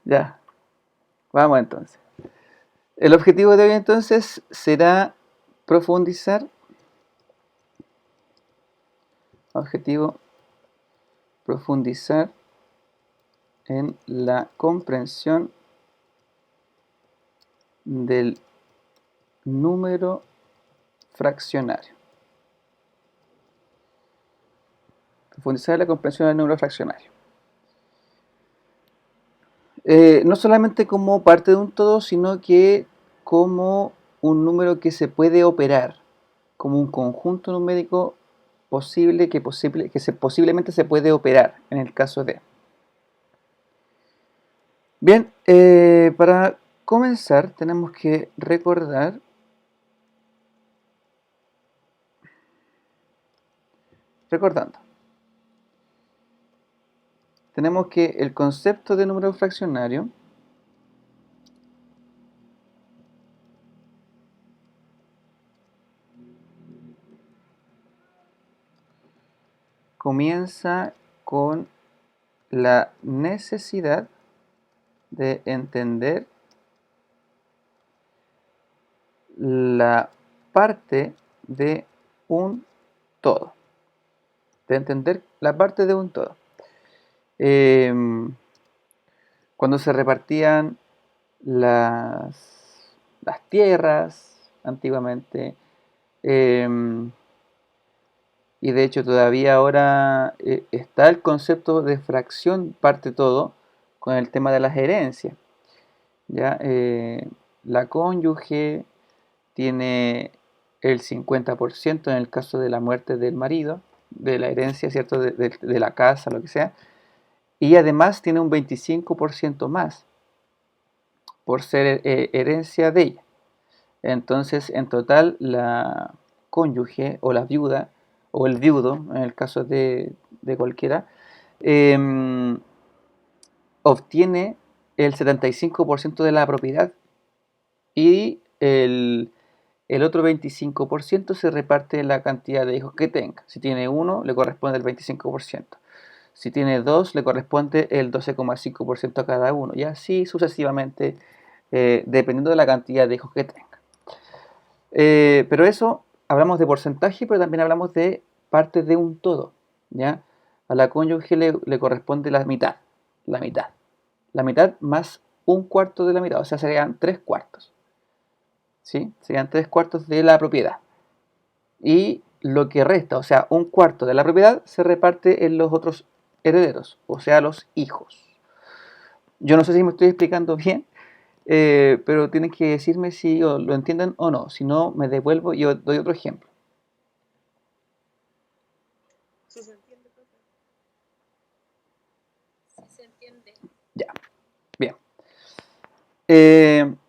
Ya, vamos entonces. El objetivo de hoy entonces será profundizar. Objetivo, profundizar en la comprensión del número fraccionario. Profundizar en la comprensión del número fraccionario. No solamente como parte de un todo, sino que como un número que se puede operar, como un conjunto numérico posible que posiblemente se puede operar en el caso de. Bien, para comenzar tenemos que recordando, tenemos que el concepto de número fraccionario comienza con la necesidad de entender la parte de un todo. De entender la parte de un todo. Cuando se repartían las tierras antiguamente, y de hecho todavía ahora está el concepto de fracción parte todo con el tema de las herencias. ¿Ya? La cónyuge tiene el 50% en el caso de la muerte del marido, de la herencia, ¿cierto? De la casa, lo que sea, y además tiene un 25% más por ser herencia de ella. Entonces, en total, la cónyuge o la viuda o el viudo, en el caso de cualquiera, eh, obtiene el 75% de la propiedad y el otro 25% se reparte la cantidad de hijos que tenga. Si tiene uno, le corresponde el 25%. Si tiene dos, le corresponde el 12,5% a cada uno. Y así sucesivamente, dependiendo de la cantidad de hijos que tenga. Pero eso, hablamos de porcentaje, pero también hablamos de parte de un todo. ¿Ya? A la cónyuge le corresponde la mitad. La mitad. La mitad más un cuarto de la mitad. O sea, serían 3 cuartos. ¿Sí? Serían 3 cuartos de la propiedad. Y lo que resta, o sea, un cuarto de la propiedad, se reparte en los otros herederos, o sea, los hijos. Yo no sé si me estoy explicando bien, pero tienen que decirme si lo entienden o no. Si no, me devuelvo y doy otro ejemplo. Sí se entiende, profe. Sí se entiende. Ya, bien.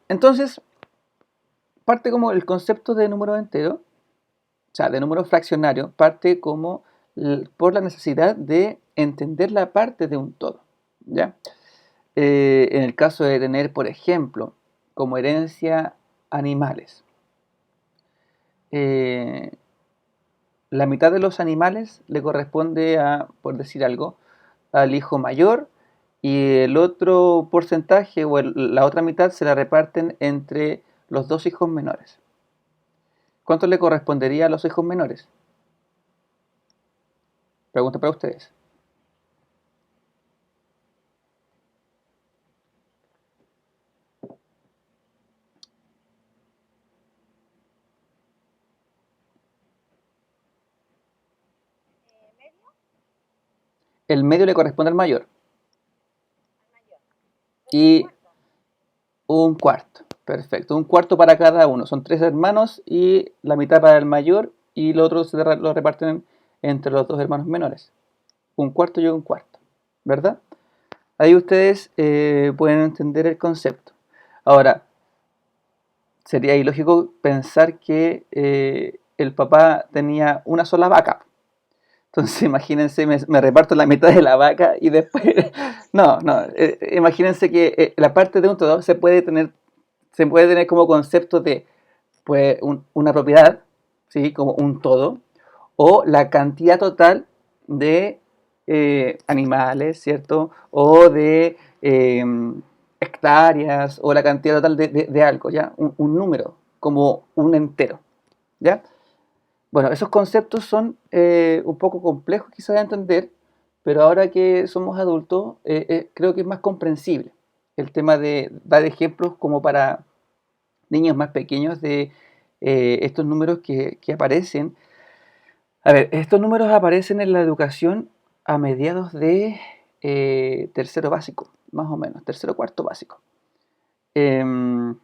Entonces, parte como el concepto de número entero, o sea, de número fraccionario, parte como por la necesidad de entender la parte de un todo. ¿Ya? En el caso de tener, por ejemplo, como herencia animales. La mitad de los animales le corresponde a, por decir algo, al hijo mayor y el otro porcentaje o la otra mitad se la reparten entre los dos hijos menores. ¿Cuánto le correspondería a los hijos menores? Pregunta para ustedes. ¿Medio? El medio le corresponde al mayor Al mayor. y Cuarto. un cuarto. Perfecto, un cuarto para cada uno. Son 3 hermanos y la mitad para el mayor y lo otro lo reparten entre los 2 hermanos menores. Un cuarto y un cuarto, ¿verdad? Ahí ustedes pueden entender el concepto. Ahora, sería ilógico pensar que el papá tenía una sola vaca. Entonces, imagínense, me reparto la mitad de la vaca y después... No, no, imagínense que la parte de un todo se puede tener como concepto de pues, una propiedad, ¿sí? Como un todo, o la cantidad total de animales, ¿cierto? O de hectáreas o la cantidad total de algo, ¿ya? Un número, como un entero, ¿ya? Bueno, esos conceptos son un poco complejos quizás de entender, pero ahora que somos adultos, creo que es más comprensible el tema de dar ejemplos como para niños más pequeños de estos números que aparecen. A ver, estos números aparecen en la educación a mediados de tercero básico, más o menos, tercero cuarto básico, em,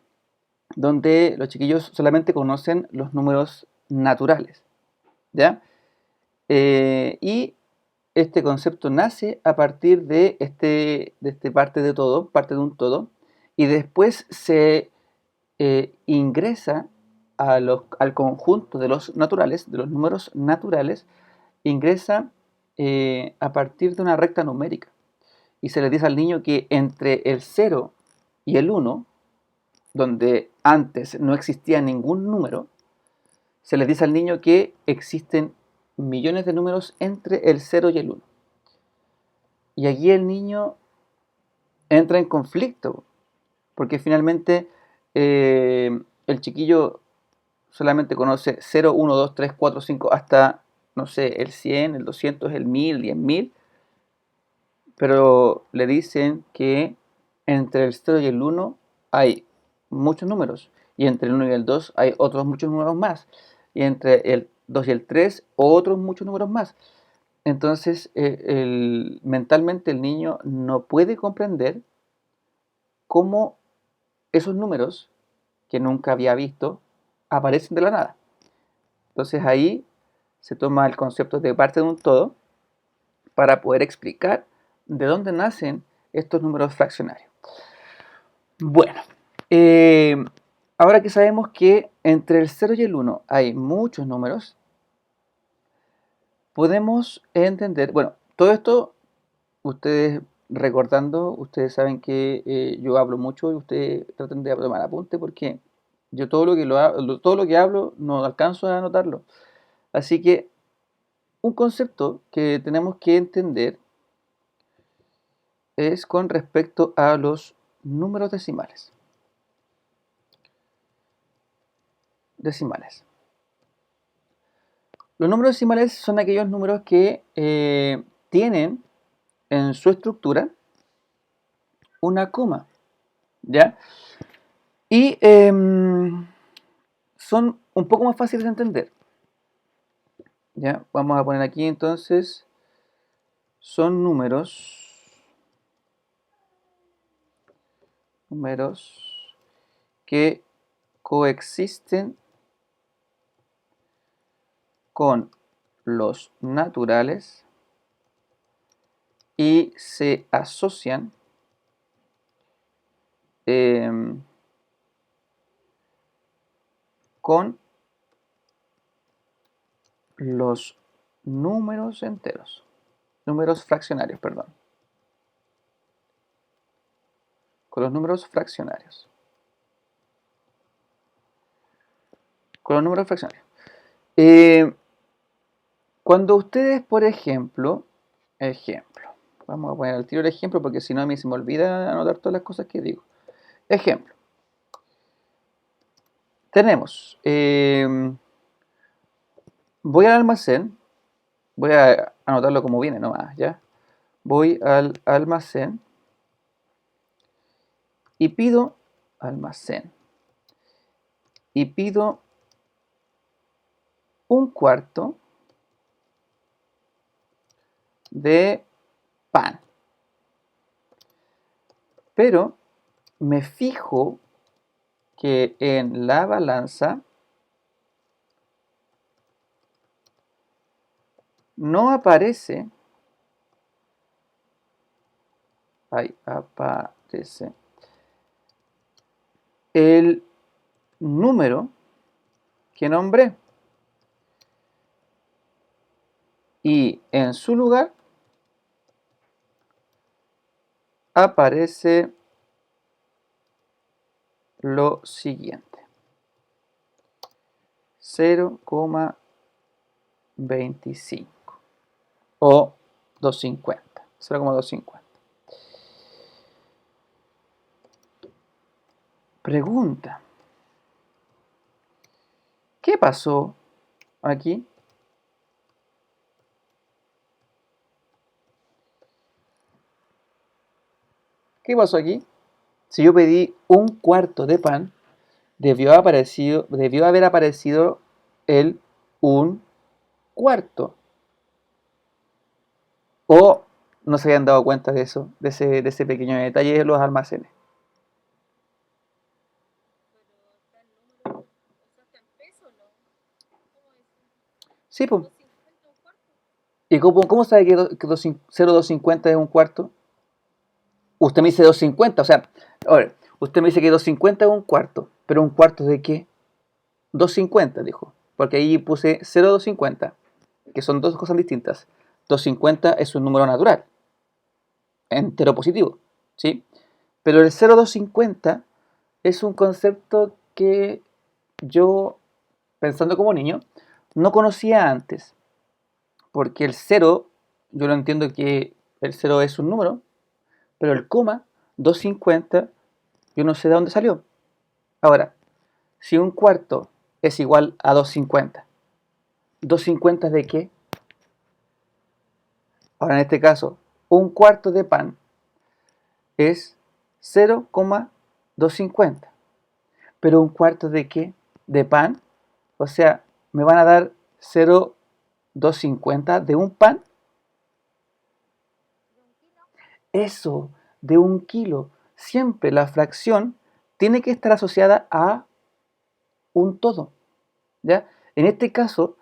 donde los chiquillos solamente conocen los números naturales, ¿ya? Y este concepto nace a partir de este parte de todo, parte de un todo, y después se ingresa al conjunto de los naturales, de los números naturales, ingresa a partir de una recta numérica. Y se le dice al niño que entre el 0 y el 1, donde antes no existía ningún número, se le dice al niño que existen millones de números entre el 0 y el 1. Y allí el niño entra en conflicto, porque finalmente el chiquillo solamente conoce 0, 1, 2, 3, 4, 5, hasta, no sé, el 100, el 200, el 1000, 10.000, pero le dicen que entre el 0 y el 1 hay muchos números, y entre el 1 y el 2 hay otros muchos números más, y entre el 2 y el 3 otros muchos números más. Entonces, mentalmente el niño no puede comprender cómo esos números que nunca había visto aparecen de la nada. Entonces ahí se toma el concepto de parte de un todo para poder explicar de dónde nacen estos números fraccionarios. Bueno, eh, ahora que sabemos que entre el 0 y el 1 hay muchos números, podemos entender, bueno, todo esto, ustedes recordando, ustedes saben que yo hablo mucho y ustedes traten de tomar apunte porque yo todo lo que hablo no alcanzo a anotarlo. Así que un concepto que tenemos que entender es con respecto a los números decimales. Decimales. Los números decimales son aquellos números que tienen en su estructura una coma, ¿ya? Y son un poco más fáciles de entender, ¿ya? Vamos a poner aquí entonces, son números que coexisten con los naturales y se asocian con los números enteros, números fraccionarios, perdón, con los números fraccionarios, con los números fraccionarios. Eh, Cuando ustedes, por ejemplo, vamos a poner al tiro el ejemplo porque si no a mí se me olvida anotar todas las cosas que digo. Ejemplo, tenemos, voy al almacén, voy a anotarlo como viene nomás, ¿ya? Voy al almacén y pido almacén y pido un cuarto de pan, pero me fijo que en la balanza no aparece, ahí aparece el número que nombré y en su lugar aparece lo siguiente: 0,25 o 250, 0,250. Pregunta. ¿Qué pasó aquí? ¿Qué pasó aquí? Si yo pedí un cuarto de pan, debió haber aparecido el un cuarto. O no se habían dado cuenta de eso, de ese pequeño detalle de los almacenes. Pero está el número, o sea, está en peso, ¿no? ¿Cómo es? Sí, pues. 250 un cuarto. ¿Y cómo sabe que 0,250 es un cuarto? Usted me dice 250, o sea, a ver, usted me dice que 250 es un cuarto, pero ¿un cuarto de qué? 250, dijo, porque ahí puse 0,250, que son dos cosas distintas. 250 es un número natural, entero positivo, ¿sí? Pero el 0,250 es un concepto que yo, pensando como niño, no conocía antes, porque el 0, yo lo entiendo que el 0 es un número, pero el coma, 250, yo no sé de dónde salió. Ahora, si un cuarto es igual a 250, ¿250 de qué? Ahora, en este caso, un cuarto de pan es 0,250. ¿Pero un cuarto de qué? ¿De pan? O sea, ¿me van a dar 0,250 de un pan? ¿De un kilo? Eso, de un kilo. Siempre la fracción tiene que estar asociada a un todo, ¿ya? En este caso,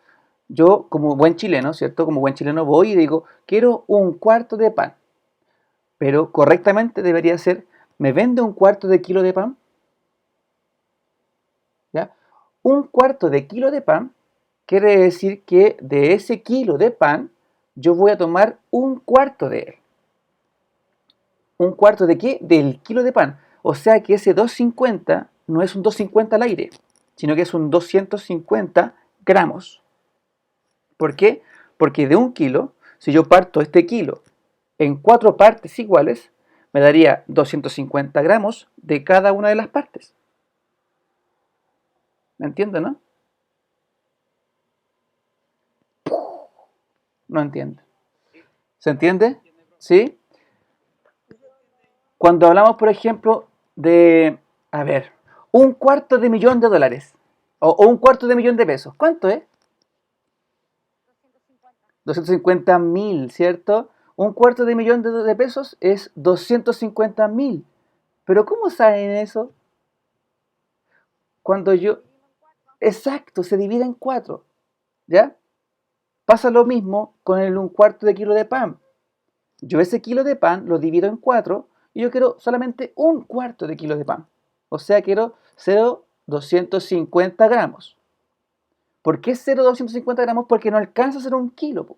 yo como buen chileno, ¿cierto? Como buen chileno voy y digo, quiero un cuarto de pan. Pero correctamente debería ser, ¿me vende un cuarto de kilo de pan? ¿Ya? Un cuarto de kilo de pan quiere decir que de ese kilo de pan yo voy a tomar un cuarto de él. ¿Un cuarto de qué? Del kilo de pan. O sea que ese 250 no es un 250 al aire, sino que es un 250 gramos. ¿Por qué? Porque de un kilo, si yo parto este kilo en 4 partes iguales, me daría 250 gramos de cada una de las partes. ¿Me entiende, no? No entiende. ¿Se entiende? ¿Sí? Cuando hablamos, por ejemplo, de, a ver, un cuarto de millón de dólares o un cuarto de millón de pesos, ¿cuánto es? 250. 250.000, ¿cierto? Un cuarto de millón de pesos es 250.000. Pero ¿cómo saben eso? Cuando yo... Dividimos en 4. Exacto, se divide en 4, ¿ya? Pasa lo mismo con un cuarto de kilo de pan. Yo ese kilo de pan lo divido en 4 y yo quiero solamente un cuarto de kilo de pan. O sea, quiero 0,250 gramos. ¿Por qué 0,250 gramos? Porque no alcanza a ser un kilo, po.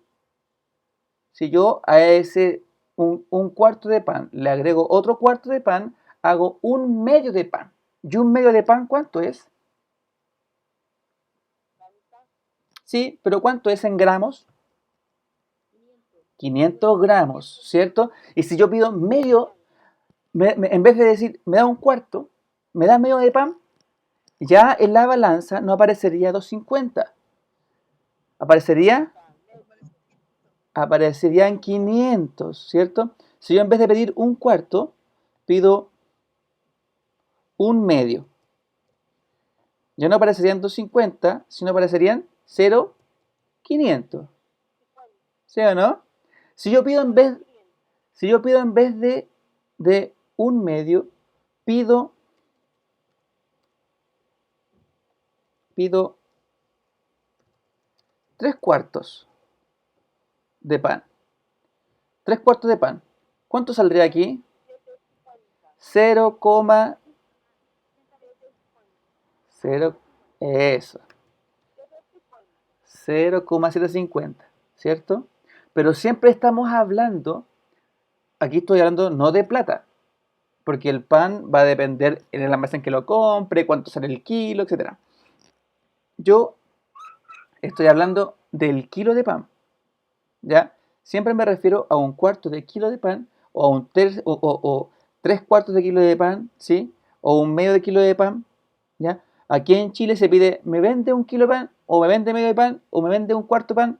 Si yo a ese un cuarto de pan le agrego otro cuarto de pan, hago un medio de pan. ¿Y un medio de pan cuánto es? La mitad. Sí, pero ¿cuánto es en gramos? 500. 500 gramos, ¿cierto? Y si yo pido medio, en vez de decir me da un cuarto, me da medio de pan, ya en la balanza no aparecería 250, aparecería, aparecería en 500, ¿cierto? Si yo en vez de pedir un cuarto, pido un medio, ya no aparecerían 250, sino aparecerían 0,500, ¿sí o no? Si yo pido en vez, si yo pido en vez de un medio, pido, pido 3 cuartos de pan. 3 cuartos de pan. ¿Cuánto saldría aquí? 0,0, eso, 0,750, ¿cierto? Pero siempre estamos hablando, aquí estoy hablando no de plata, porque el pan va a depender en el almacén que lo compre, cuánto sale el kilo, etcétera. Yo estoy hablando del kilo de pan, ¿ya? Siempre me refiero a un cuarto de kilo de pan o a un o 3 cuartos de kilo de pan, ¿sí? o un medio de kilo de pan, ¿ya? Aquí en Chile se pide, ¿me vende un kilo de pan? O me vende medio de pan, o me vende un cuarto de pan,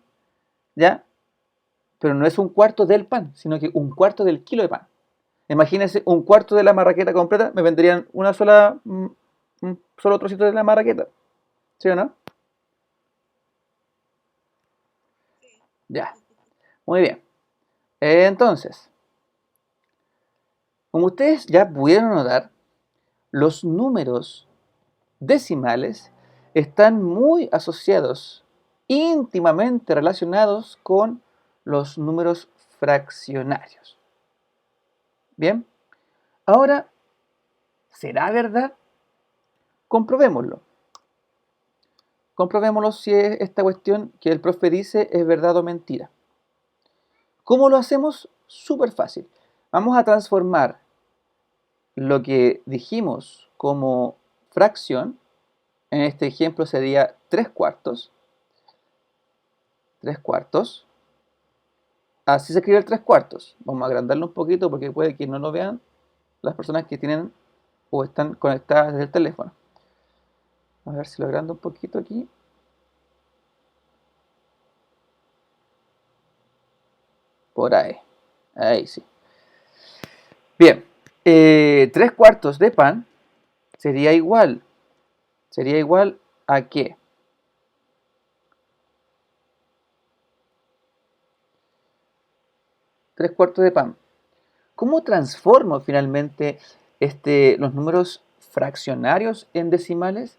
¿ya? Pero no es un cuarto del pan, sino que un cuarto del kilo de pan. Imagínense, un cuarto de la marraqueta completa, me venderían un solo trocito de la marraqueta, ¿sí o no? Sí. Ya, muy bien. Entonces, como ustedes ya pudieron notar, los números decimales están muy asociados, íntimamente relacionados con los números fraccionarios. Bien, ahora, ¿será verdad? Comprobémoslo. Comprobémoslo si esta cuestión que el profe dice es verdad o mentira. ¿Cómo lo hacemos? Súper fácil. Vamos a transformar lo que dijimos como fracción, en este ejemplo sería 3 cuartos. 3 cuartos. Así se escribe el 3 cuartos. Vamos a agrandarlo un poquito porque puede que no lo vean las personas que tienen o están conectadas desde el teléfono. A ver si lo agrando un poquito aquí. Por ahí. Ahí sí. Bien. 3 cuartos de pan sería igual. Sería igual a qué? 3 cuartos de pan. ¿Cómo transformo finalmente los números fraccionarios en decimales?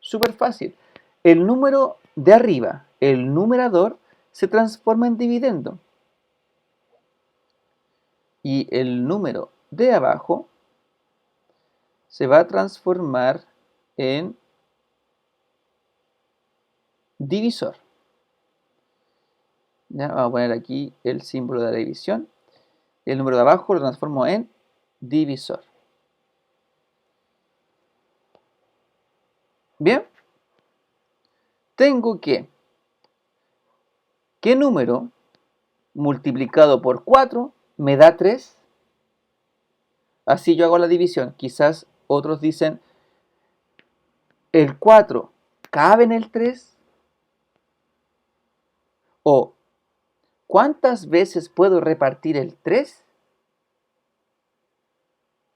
Súper fácil. El número de arriba, el numerador, se transforma en dividendo. Y el número de abajo se va a transformar en divisor. ¿Ya? Vamos a poner aquí el símbolo de la división. El número de abajo lo transformo en divisor. Bien, tengo que, ¿qué número multiplicado por 4 me da 3? Así yo hago la división. Quizás otros dicen, ¿el 4 cabe en el 3? O, ¿cuántas veces puedo repartir el 3?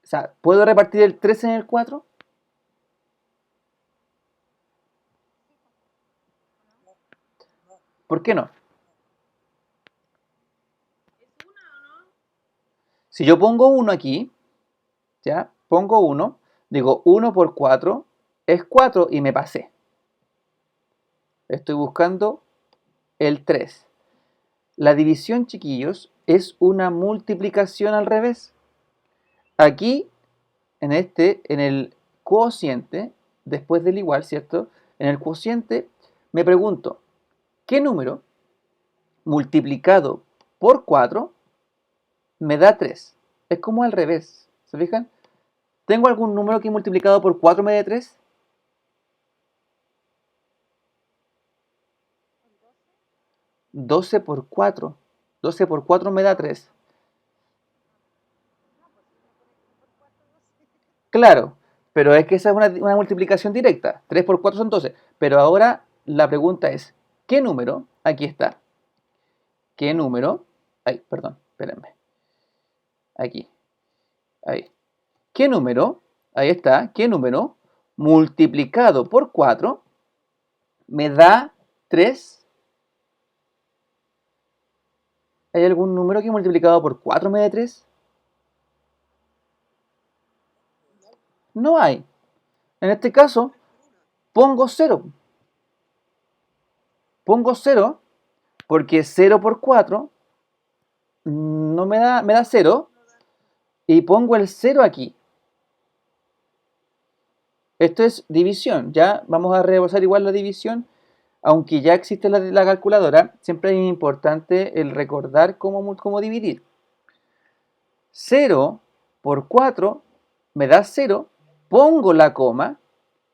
O sea, ¿puedo repartir el 3 en el 4? ¿Por qué no? ¿Es una o no? Si yo pongo 1 aquí, ¿ya? Pongo 1, digo 1 por 4 es 4 y me pasé. Estoy buscando el 3. La división, chiquillos, es una multiplicación al revés. Aquí, en el cociente, después del igual, ¿cierto? En el cociente me pregunto, ¿qué número multiplicado por 4 me da 3? Es como al revés, ¿se fijan? ¿Tengo algún número que multiplicado por 4 me dé 3? ¿El 12? 12 por 4. 12 por 4 me da 3. No, pues si uno pone 3 por 4, 12. Claro, pero es que esa es una multiplicación directa. 3 por 4 son 12. Pero ahora la pregunta es, ¿qué número? Aquí está. ¿Qué número? Ay, perdón, espérenme. Aquí, ahí. ¿Qué número? Ahí está. ¿Qué número multiplicado por 4 me da 3? ¿Hay algún número que multiplicado por 4 me dé 3? No hay. En este caso, pongo 0. Pongo 0 porque 0 por 4 no me da 0 No da. y pongo el 0 aquí. Esto es división. Ya vamos a repasar igual la división. Aunque ya existe la calculadora, siempre es importante el recordar cómo dividir. 0 por 4 me da 0. Pongo la coma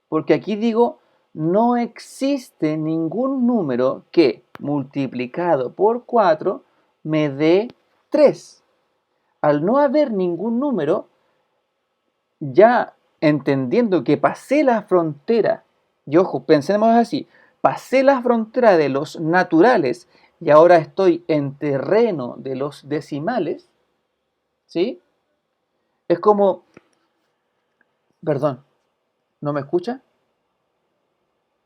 porque aquí digo no existe ningún número que multiplicado por 4 me dé 3. Al no haber ningún número, ya entendiendo que pasé la frontera, y ojo, pensemos así, pasé la frontera de los naturales y ahora estoy en terreno de los decimales, ¿sí? Es como, perdón, ¿no me escucha?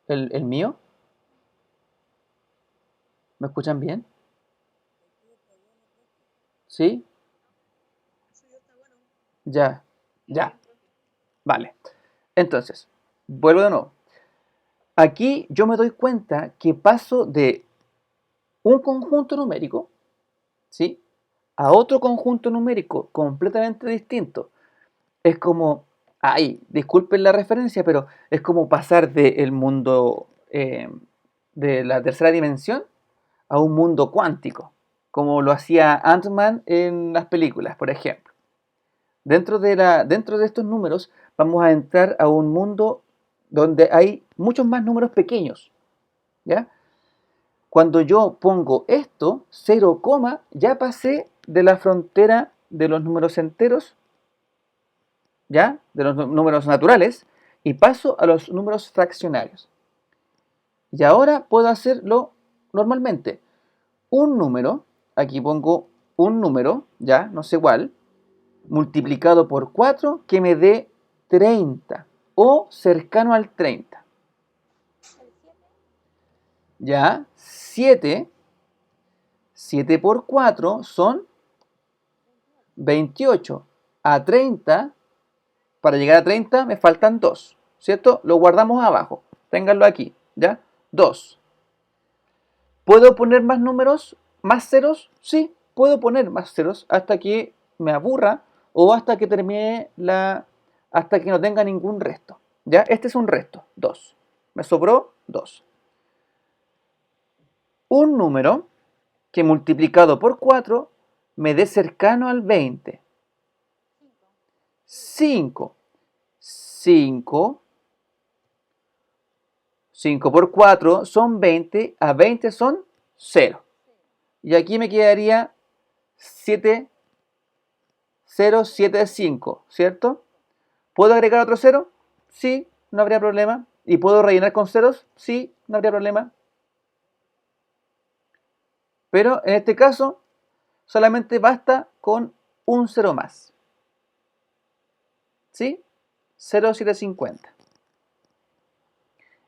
¿El mío? ¿Me escuchan bien? ¿Sí? Ya, ya, vale. Entonces, vuelvo de nuevo. Aquí yo me doy cuenta que paso de un conjunto numérico, ¿sí? A otro conjunto numérico completamente distinto. Es como, ay, disculpen la referencia, pero es como pasar del mundo de la tercera dimensión a un mundo cuántico, como lo hacía Ant-Man en las películas, por ejemplo. Dentro de estos números vamos a entrar a un mundo donde hay muchos más números pequeños, ¿ya? Cuando yo pongo esto, 0, ya pasé de la frontera de los números enteros, ¿ya? De los números naturales, y paso a los números fraccionarios. Y ahora puedo hacerlo normalmente. Un número, aquí pongo un número, ya, no sé cuál, multiplicado por 4 que me dé 30 o cercano al 30. Ya, 7 por 4 son 28. A 30, para llegar a 30 me faltan 2, ¿cierto? Lo guardamos abajo, ténganlo aquí, ¿ya? 2. ¿Puedo poner más números, más ceros? Sí, puedo poner más ceros hasta que me aburra o hasta que termine hasta que no tenga ningún resto. ¿Ya? Este es un resto, 2. Me sobró 2. Un número que multiplicado por 4 me dé cercano al 20. 5. 5. 5 por 4 son 20. A 20 son 0. Y aquí me quedaría 7, 0, 7, 5, ¿cierto? ¿Puedo agregar otro 0? Sí, no habría problema. ¿Y puedo rellenar con ceros? Sí, no habría problema. Pero en este caso, solamente basta con un 0 más. ¿Sí? 0,750.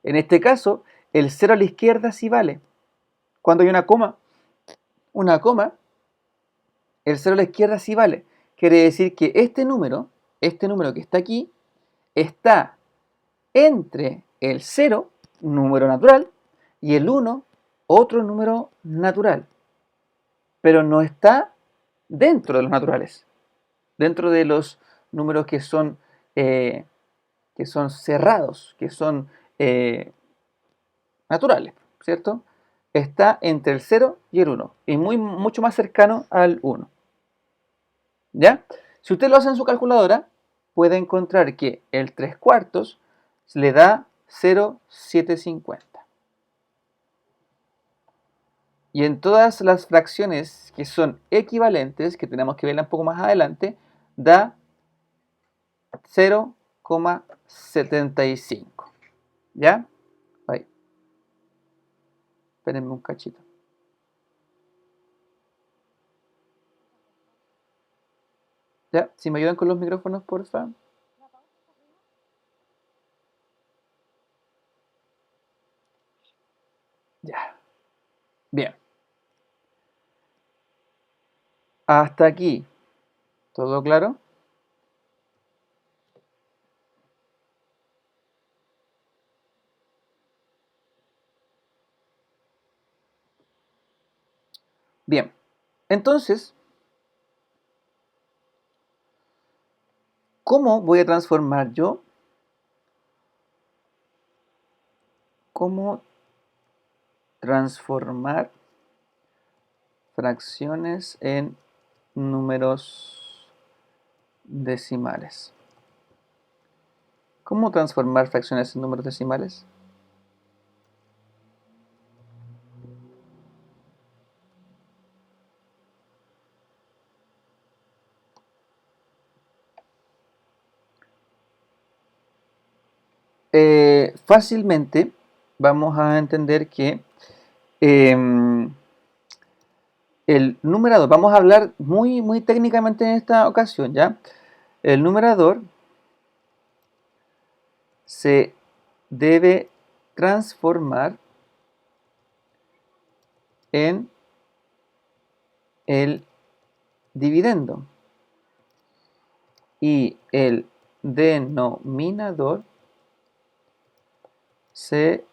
En este caso, el 0 a la izquierda sí vale. Cuando hay una coma, el 0 a la izquierda sí vale. Quiere decir que este número que está aquí, está entre el 0, número natural, y el 1, otro número natural. Pero no está dentro de los naturales, dentro de los números eh, que son cerrados, que son naturales, ¿cierto? Está entre el 0 y el 1, y mucho más cercano al 1. ¿Ya? Si usted lo hace en su calculadora, puede encontrar que el 3 cuartos le da 0,750. Y en todas las fracciones que son equivalentes, que tenemos que verla un poco más adelante, da 0,75. ¿Ya? Ahí. Espérenme un cachito. ¿Ya? Si me ayudan con los micrófonos, por favor. Ya. Bien. Hasta aquí. ¿Todo claro? Bien. Entonces, ¿cómo voy a transformar yo? ¿Cómo transformar fracciones en números decimales? ¿Cómo transformar fracciones en números decimales? fácilmente vamos a entender que em, el numerador, vamos a hablar muy técnicamente en esta ocasión, ¿ya? El numerador se debe transformar en el dividendo y el denominador se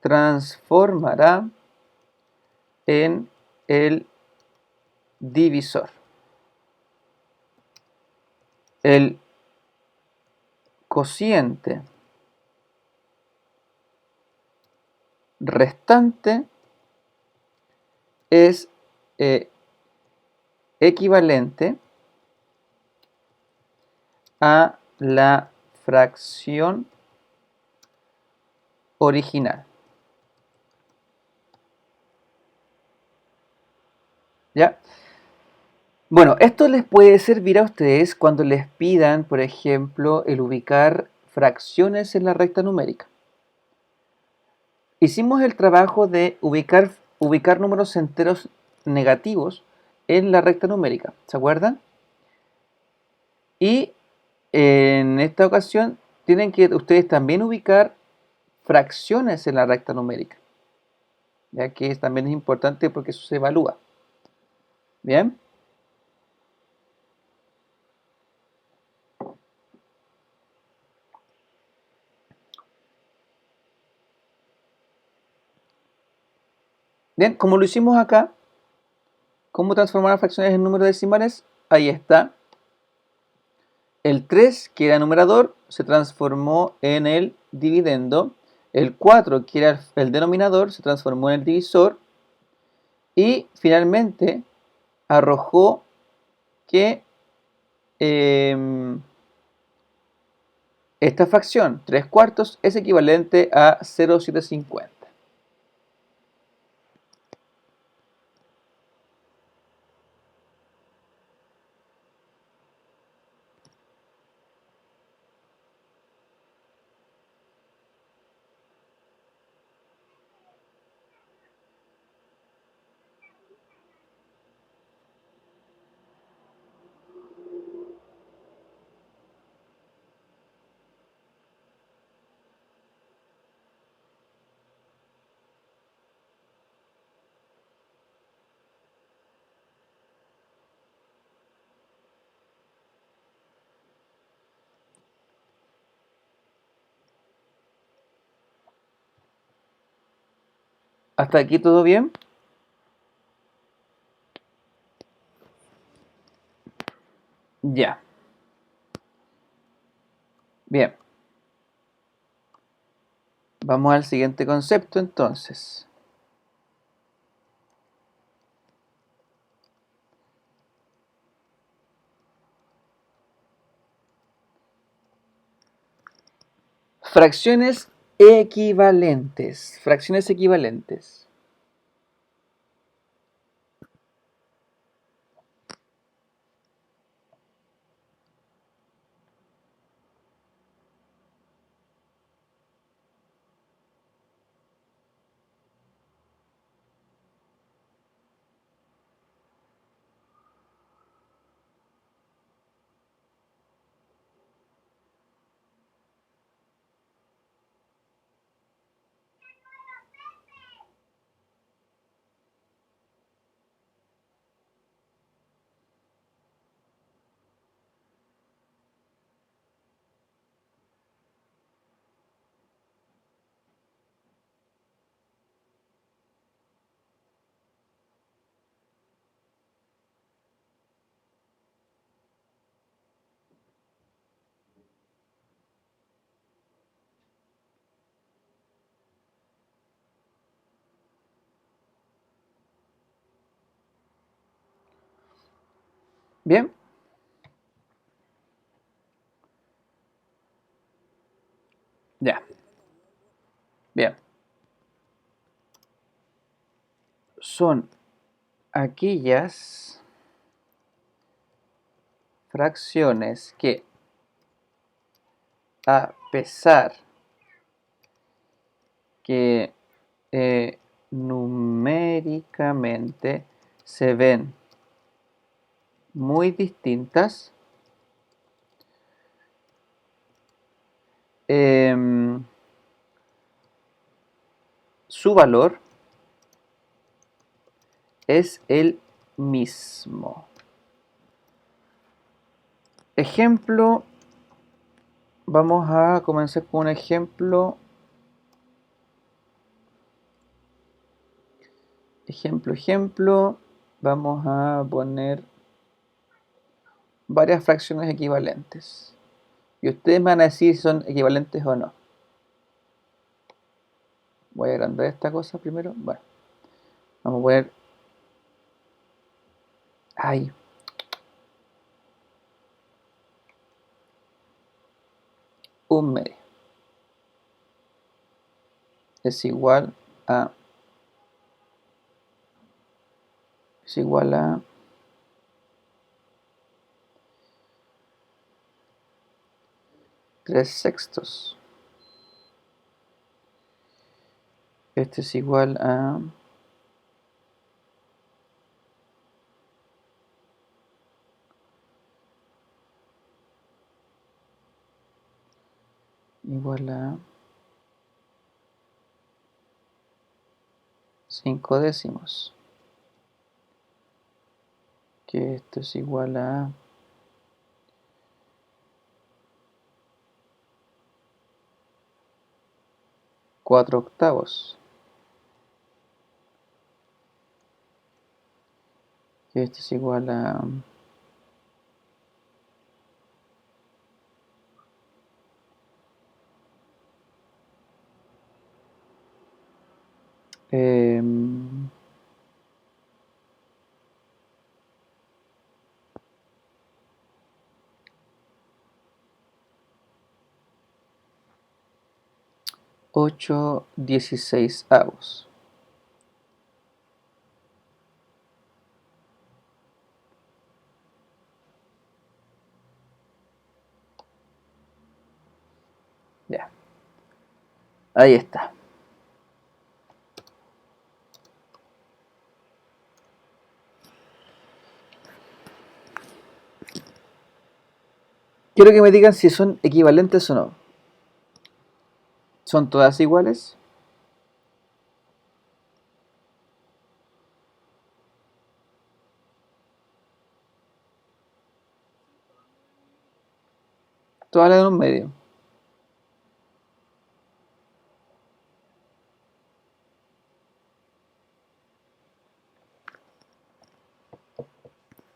transformará en el divisor. El cociente restante es equivalente a la fracción original. ¿Ya? Bueno, esto les puede servir a ustedes cuando les pidan, por ejemplo, el ubicar fracciones en la recta numérica. Hicimos el trabajo de ubicar números enteros negativos en la recta numérica, ¿se acuerdan? Y en esta ocasión tienen que ustedes también ubicar fracciones en la recta numérica, ya que también es importante porque eso se evalúa. ¿Bien? Bien, como lo hicimos acá, ¿cómo transformar fracciones en números decimales? Ahí está. El 3, que era numerador, se transformó en el dividendo. El 4, que era el denominador, se transformó en el divisor. Y finalmente arrojó que esta fracción, 3 cuartos, es equivalente a 0,750. ¿Hasta aquí todo bien? Ya. Bien. Vamos al siguiente concepto entonces. Fracciones equivalentes. Fracciones equivalentes. Bien. Ya. Bien. Son aquellas fracciones que a pesar que numéricamente se ven muy distintas, su valor es el mismo. Ejemplo, vamos a comenzar con un ejemplo. Ejemplo, vamos a poner varias fracciones equivalentes. Y ustedes me van a decir si son equivalentes o no. Voy a agrandar esta cosa primero. Bueno, vamos a poner... ¡Ay! Un medio es igual a 3/6. Este es igual a igual a 5 décimos. Que esto es igual a 4/8. Que esto es igual a 8/16. Ya, ahí está. Quiero que me digan si son equivalentes o no. ¿Son todas iguales? Todas le dan un medio.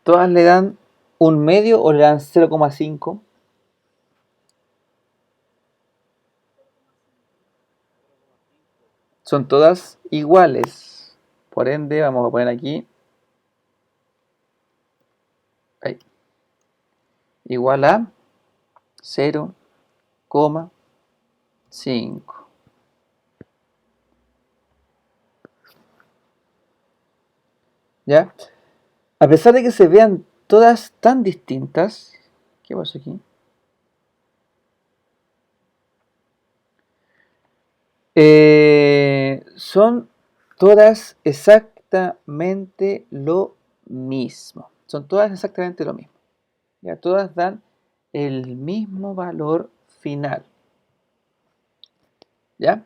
¿Todas le dan un medio o le dan 0,5? Son todas iguales. Por ende, vamos a poner aquí ahí, igual a 0,5. ¿Ya? A pesar de que se vean todas tan distintas, ¿qué pasa aquí? Son todas exactamente lo mismo. Son todas exactamente lo mismo. Ya, todas dan el mismo valor final. ¿Ya?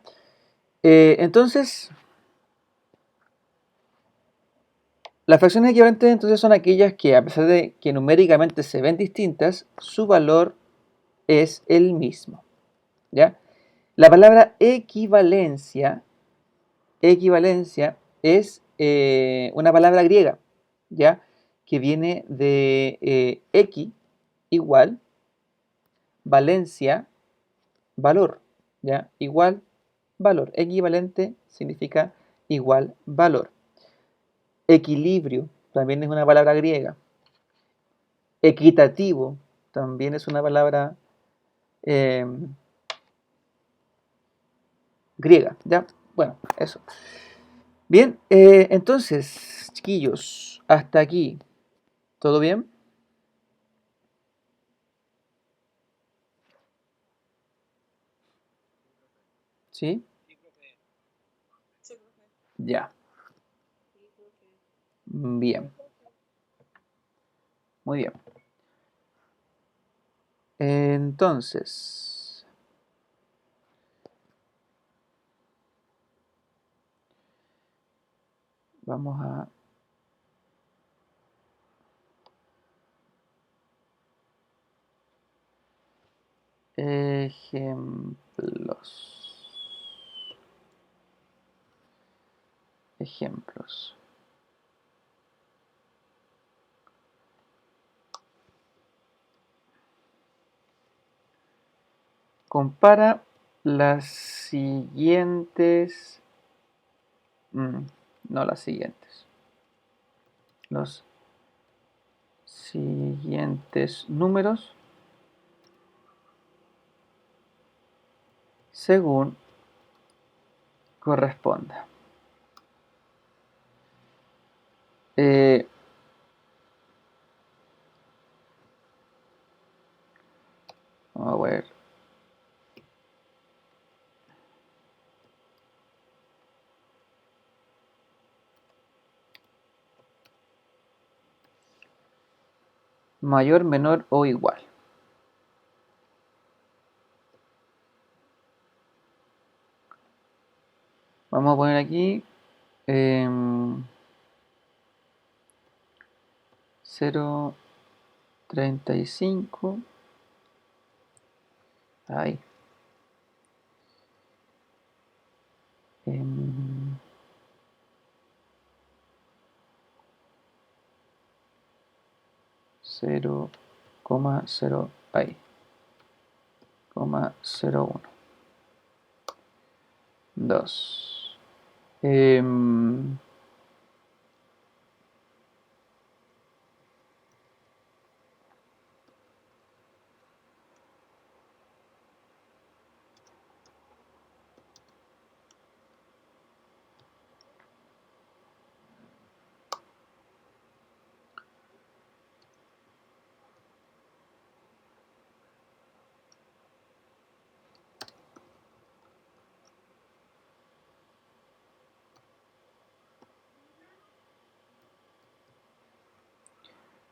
Entonces, las fracciones equivalentes entonces son aquellas que, a pesar de que numéricamente se ven distintas, su valor es el mismo. ¿Ya? La palabra equivalencia es una palabra griega, ¿ya? Que viene de equi, igual, valencia, valor, ¿ya? Igual, valor. Equivalente significa igual valor. Equilibrio también es una palabra griega. Equitativo también es una palabra eh, griega, ¿ya? Bueno, eso. Bien, entonces, chiquillos, hasta aquí, ¿todo bien? ¿Sí? Sí, profe. Ya. Sí, profe. Bien. Muy bien. Entonces, vamos a ejemplos. Ejemplos. Compara las siguientes. No las siguientes. Los siguientes números según corresponda. Vamos a ver. Mayor, menor o igual. Vamos a poner aquí 0,35. Ahí. 0,0 ahí. 0,01. 2.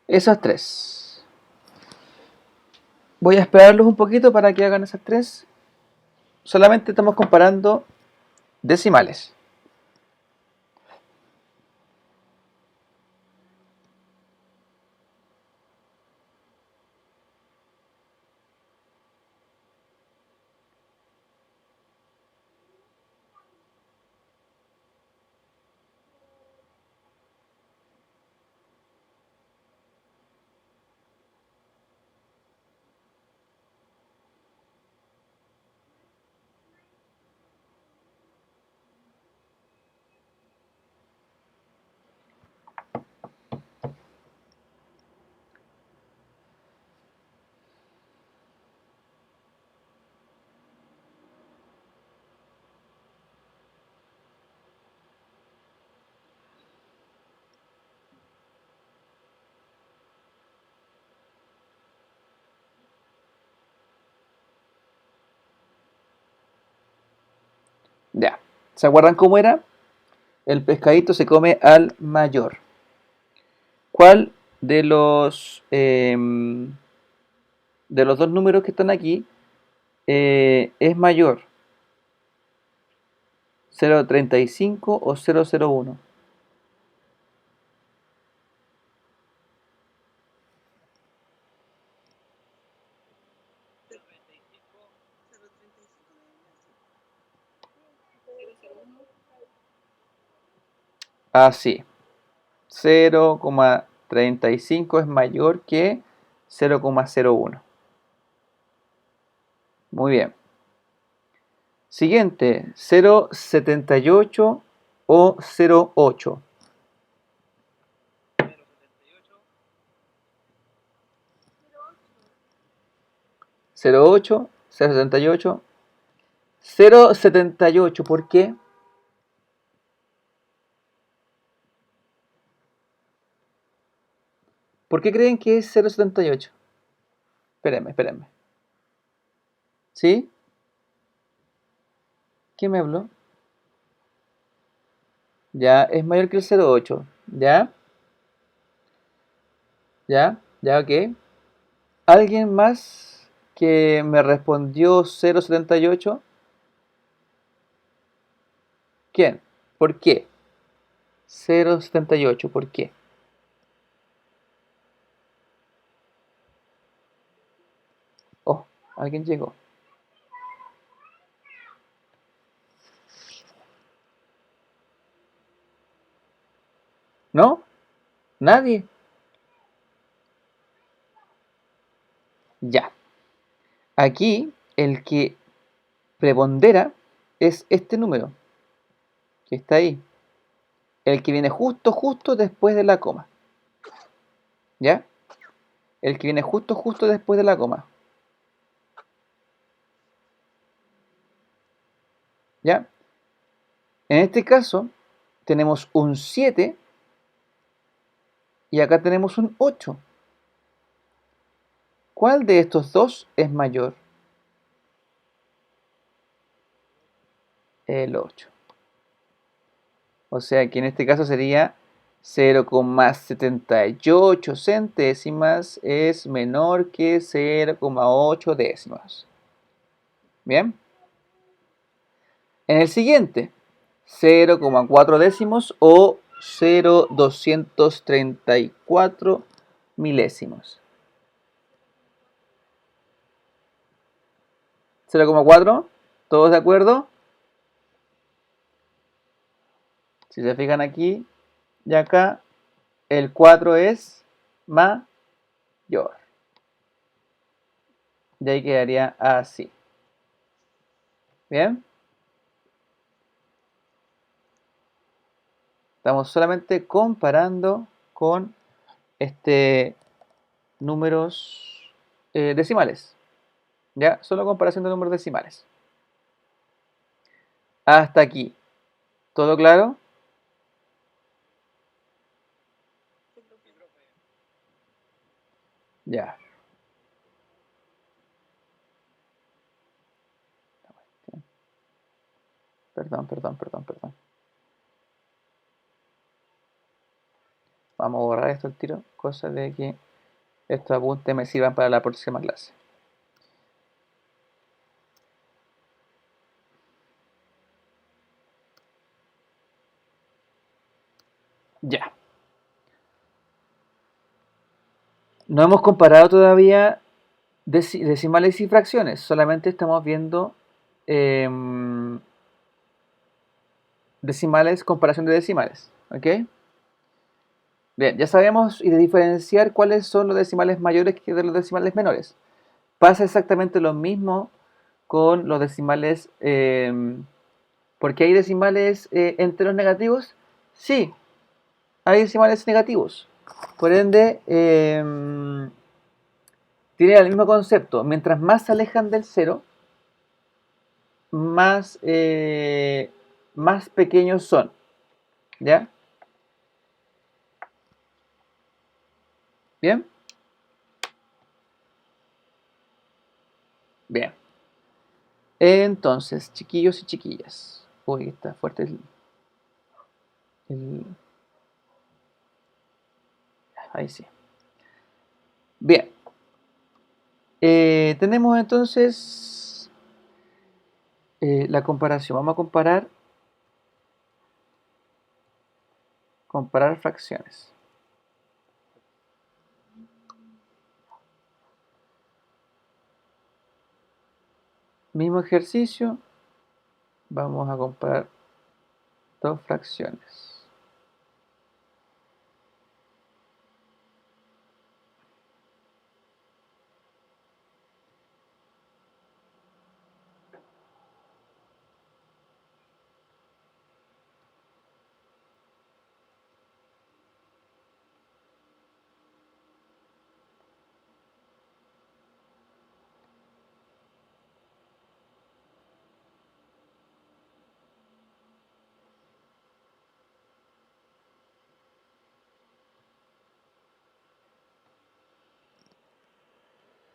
Esas tres. Voy a esperarlos un poquito para que hagan esas tres. Solamente estamos comparando decimales. Ya. ¿Se acuerdan cómo era? El pescadito se come al mayor. ¿Cuál de los dos números que están aquí es mayor? ¿0,35 o 0,01? Ah, sí. 0,35 es mayor que 0,01. Muy bien. Siguiente, 0,78 o 0,8. 0,8, 0,78. 0,78, ¿por qué? ¿Por qué creen que es 0,78? Espérenme. ¿Sí? ¿Qué me habló? Ya, es mayor que el 0,8. ¿Ya? ¿Ya? ¿Ya? Ok. ¿Alguien más que me respondió 0,78? ¿Quién? ¿Por qué? 0,78, ¿por qué? Oh, alguien llegó. ¿No? ¿Nadie? Ya. Aquí el que prepondera es este número que está ahí. El que viene justo después de la coma. ¿Ya? El que viene justo después de la coma. ¿Ya? En este caso, tenemos un 7 y acá tenemos un 8. ¿Cuál de estos dos es mayor? El 8. O sea que en este caso sería 0,78 centésimas es menor que 0,8 décimas. Bien. En el siguiente, 0,4 décimos o 0,234 milésimos. 0,4, ¿todos de acuerdo? Si se fijan aquí y acá, el 4 es mayor. Y ahí quedaría así. Bien. Estamos solamente comparando con números decimales. ¿Ya? Solo comparación de números decimales. Hasta aquí. ¿Todo claro? Ya. Perdón. Vamos a borrar esto al tiro, cosa de que estos apuntes me sirvan para la próxima clase. Ya. No hemos comparado todavía decimales y fracciones, solamente estamos viendo em, decimales, comparación de decimales. ¿Ok? Bien, ya sabemos y de diferenciar cuáles son los decimales mayores que de los decimales menores. Pasa exactamente lo mismo con los decimales, porque hay decimales enteros negativos. Sí, hay decimales negativos. Por ende, tiene el mismo concepto. Mientras más se alejan del cero, más pequeños son. ¿Ya? ¿Bien? Bien. Entonces, chiquillos y chiquillas. Uy, está fuerte el- ahí sí. Bien. Tenemos entonces la comparación. Vamos a comparar fracciones. Mismo ejercicio. Vamos a comparar dos fracciones.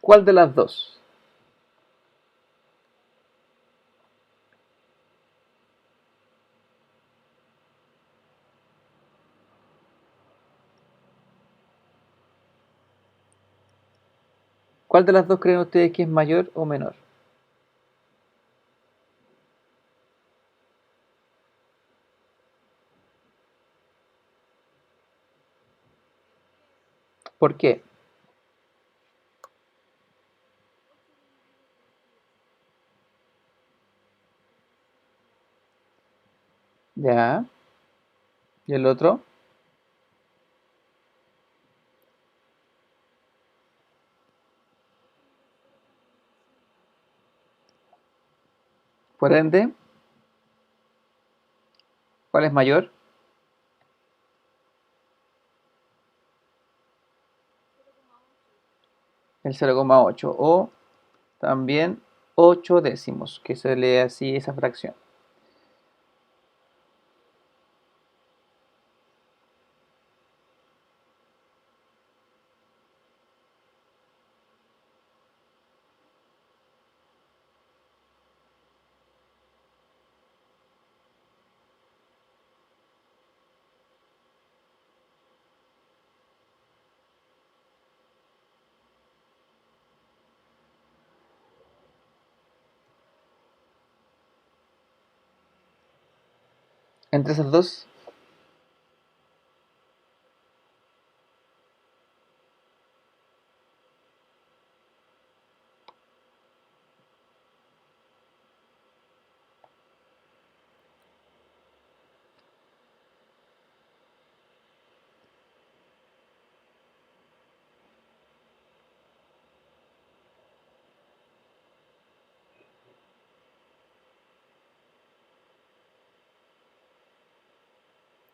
¿Cuál de las dos? ¿Cuál de las dos creen ustedes que es mayor o menor? ¿Por qué? Ya. ¿Y el otro? Por ende, ¿cuál es mayor? El 0,8 o también 8 décimos, que se lee así esa fracción. Entre esas dos,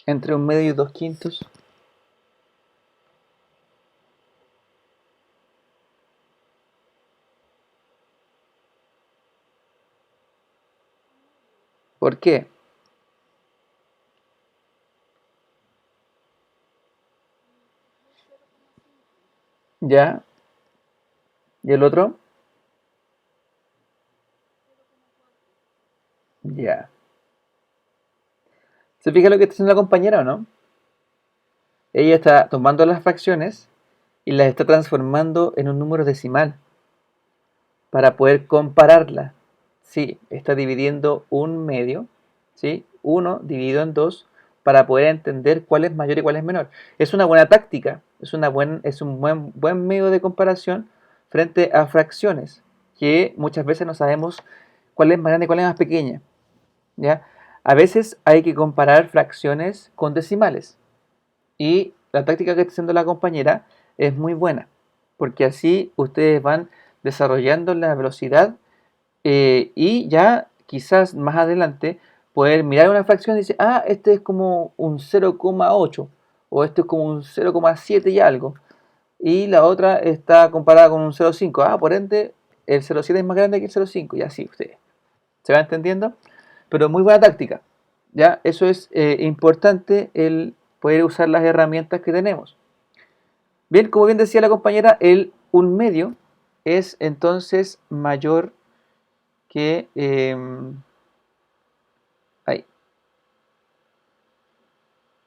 entre un medio y dos quintos. ¿Por qué? Ya. ¿Y el otro? Ya. ¿Se fija lo que está haciendo la compañera o no? Ella está tomando las fracciones y las está transformando en un número decimal para poder compararla. Sí, está dividiendo un medio, ¿sí? Uno dividido en dos para poder entender cuál es mayor y cuál es menor. Es una buena táctica, es un buen medio de comparación frente a fracciones, que muchas veces no sabemos cuál es más grande y cuál es más pequeña, ¿ya? A veces hay que comparar fracciones con decimales. Y la táctica que está haciendo la compañera es muy buena, porque así ustedes van desarrollando la velocidad y ya quizás más adelante poder mirar una fracción y decir, ah, este es como un 0,8 o esto es como un 0,7 y algo. Y la otra está comparada con un 0,5. Ah, por ende, el 0,7 es más grande que el 0,5 y así ustedes. ¿Se va entendiendo? Pero muy buena táctica. ¿Ya? Eso es importante el poder usar las herramientas que tenemos. Bien, como bien decía la compañera, el un medio es entonces mayor que ay,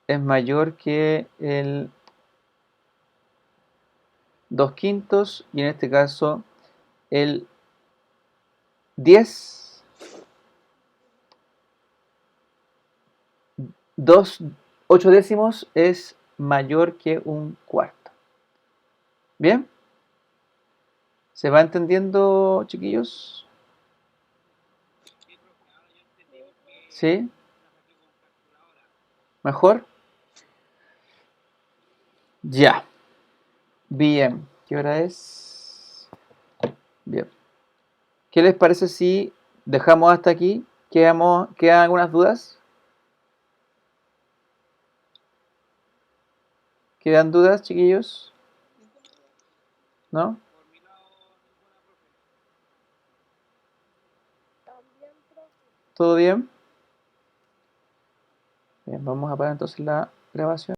es mayor que el 2 quintos y en este caso el 10 2 8 décimos es mayor que un cuarto. Bien, ¿se va entendiendo, chiquillos? ¿Sí? ¿Mejor? Ya. Bien. ¿Qué hora es? Bien. ¿Qué les parece si dejamos hasta aquí? ¿Quedan algunas dudas? ¿Quedan dudas, chiquillos? ¿No? También, profe. ¿Todo bien? Bien, vamos a parar entonces la grabación.